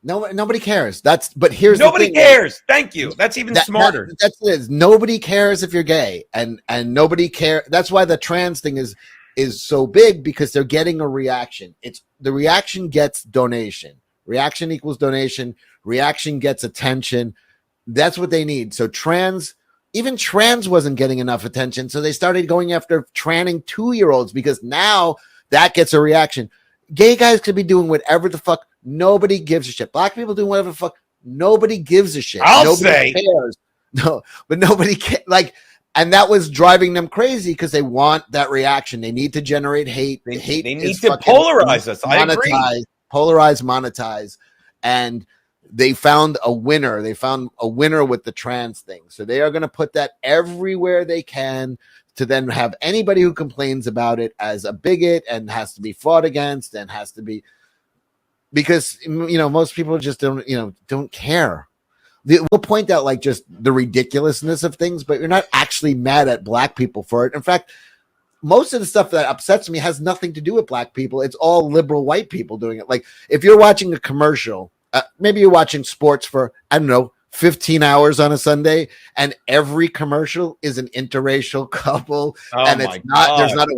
Nobody cares. But here's nobody the thing. cares. Thank you. That's even smarter. That's it is. Nobody cares if you're gay, and nobody care. That's why the trans thing is so big, because they're getting a reaction. It's the reaction gets donation. Reaction equals donation. Reaction gets attention. That's what they need. So even trans wasn't getting enough attention, so they started going after tranning 2-year-olds, because now that gets a reaction. Gay guys could be doing whatever the fuck. Nobody gives a shit. Black people doing whatever the fuck. Nobody gives a shit. Nobody cares. No, but nobody cares. Like, and that was driving them crazy, because they want that reaction. They need to generate hate. They need to polarize us. I agree. Polarize, monetize, and they found a winner. They found a winner with the trans thing. So they are going to put that everywhere they can, to then have anybody who complains about it as a bigot and has to be fought against and has to be, because, most people just don't care. We'll point out like just the ridiculousness of things, but you're not actually mad at black people for it. In fact, most of the stuff that upsets me has nothing to do with black people. It's all liberal white people doing it. Like, if you're watching a commercial, maybe you're watching sports for, I don't know, 15 hours on a Sunday, and every commercial is an interracial couple. And it's not, there's not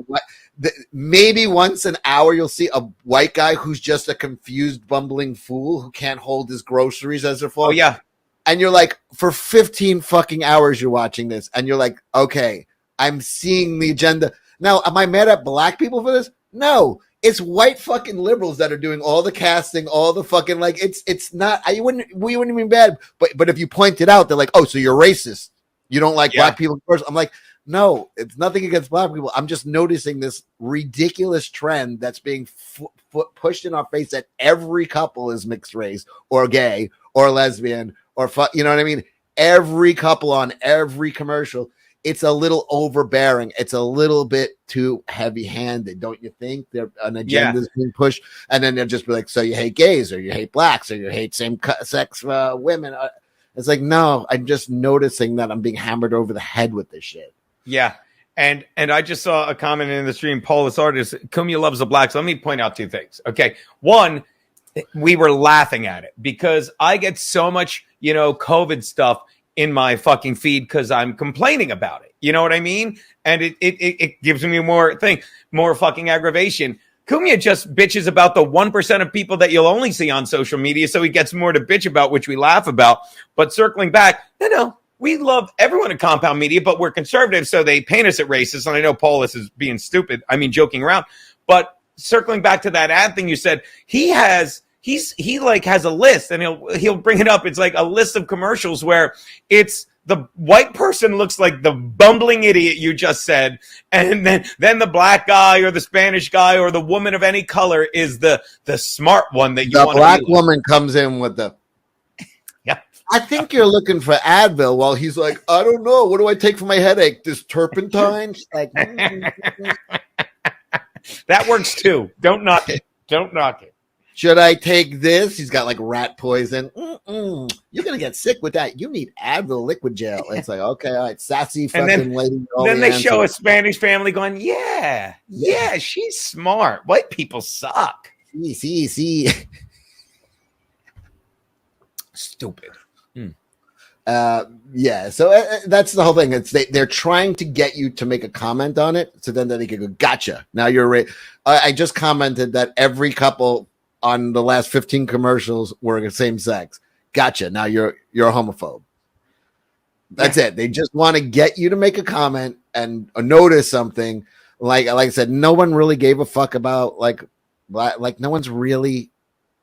maybe once an hour you'll see a white guy who's just a confused, bumbling fool who can't hold his groceries as their phone. Oh, yeah. And you're like, for 15 fucking hours you're watching this, and you're like, okay, I'm seeing the agenda. Now, am I mad at black people for this? No. It's white fucking liberals that are doing all the casting, all the fucking, like, it's not, we wouldn't be bad, but if you point it out, they're like, oh, so you're racist. You don't like black people first. I'm like, no, it's nothing against black people. I'm just noticing this ridiculous trend that's being pushed in our face, that every couple is mixed race or gay or lesbian or you know what I mean? Every couple on every commercial. It's a little overbearing. It's a little bit too heavy-handed, don't you think? An agenda is being pushed, and then they'll just be like, so you hate gays, or you hate blacks, or you hate same-sex women. It's like, no, I'm just noticing that I'm being hammered over the head with this shit. Yeah, and I just saw a comment in the stream, Paulus Artist, Cumia loves the blacks. Let me point out 2 things. Okay, one, we were laughing at it, because I get so much, COVID stuff in my fucking feed because I'm complaining about it. You know what I mean? And it gives me more fucking aggravation. Cumia just bitches about the 1% of people that you'll only see on social media, so he gets more to bitch about, which we laugh about. But circling back, no, we love everyone in Compound Media, but we're conservative, so they paint us at racist. And I know Paulus is being stupid. I mean, joking around. But circling back to that ad thing you said, he has a list, and he'll bring it up. It's like a list of commercials where it's the white person looks like the bumbling idiot you just said, and then the black guy or the Spanish guy or the woman of any color is the smart one that you want. The black woman comes in with the I think you're looking for Advil, while he's like, I don't know, what do I take for my headache? This turpentine? Like, that works too. Don't knock it. Should I take this? He's got like rat poison. You're going to get sick with that. You need Advil liquid gel. It's like, okay, all right, sassy fucking lady. Then they show a Spanish family going, yeah, she's smart. White people suck. See. Stupid. So that's the whole thing. It's they're trying to get you to make a comment on it, so then they can go, gotcha. Now you're right. I just commented that every couple on the last 15 commercials were the same sex. Gotcha. Now you're a homophobe. That's it. They just want to get you to make a comment and notice something. Like I said, no one really gave a fuck about like no one's really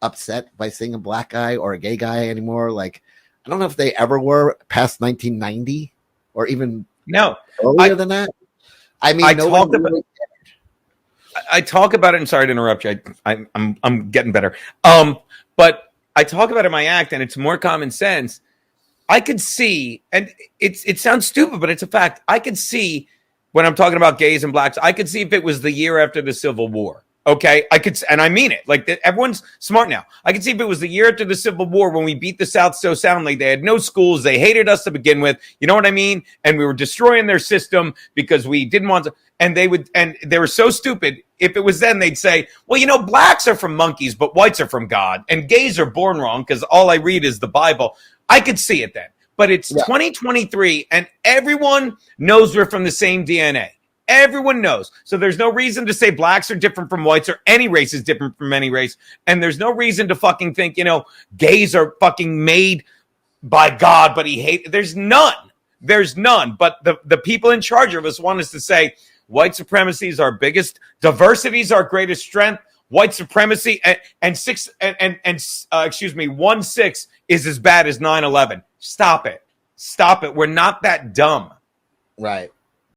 upset by seeing a black guy or a gay guy anymore. Like, I don't know if they ever were past 1990 or even earlier than that. I mean, I talk about it, and sorry to interrupt you. I'm getting better. But I talk about it in my act, and it's more common sense. I could see, and it sounds stupid, but it's a fact. I could see when I'm talking about gays and blacks. I could see if it was the year after the Civil War, Okay, and I mean it. Like everyone's smart now. I can see if it was the year after the Civil War when we beat the South so soundly. They had no schools. They hated us to begin with. You know what I mean? And we were destroying their system because we didn't want to. And they were so stupid. If it was then, they'd say, well, you know, blacks are from monkeys, but whites are from God, and gays are born wrong because all I read is the Bible. I could see it then, but it's 2023, and everyone knows we're from the same DNA. Everyone knows. So there's no reason to say blacks are different from whites or any race is different from any race. And there's no reason to fucking think, you know, gays are fucking made by God, but he hates. There's none. There's none. But the people in charge of us want us to say white supremacy is our biggest, diversity is our greatest strength. White supremacy and 1-6 is as bad as 9/11. Stop it. Stop it. We're not that dumb. Right.